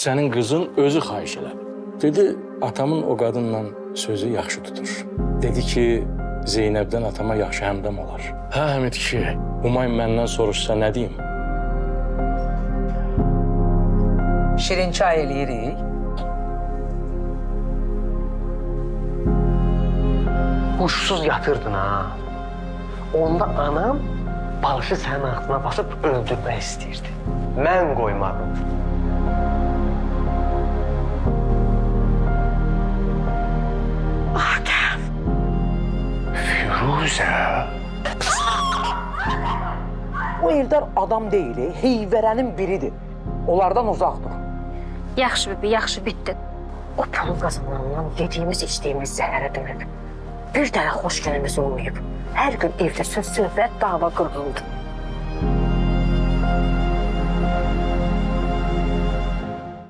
Sənin qızın özü xahiş elədi. Dedi, atamın o qadınla sözü yaxşı tutur. Dedi ki, Zeynəbdən atama yaxşı həmdəm olar. Hə, Həmid kişi, Humayun məndən soruşsa nə deyim? Şirin çay eləyirik. Huşsuz yatırdın ha. Onda anam balışı sənin ağzına basıb öldürmək istəyirdi. Mən qoymadım. Adəm. Firuzə. O Eldar adam deyil, heyvərənin biridir. Onlardan uzaq dur. Yaxşı bibi, yaxşı bitdi. O pulun qazanandan yediğimiz içtiğimiz zəhərə dönüb. Bir dənə xoş günümüz olmayıb. Hər gün evdə söz-söhbət, dava qırıldı.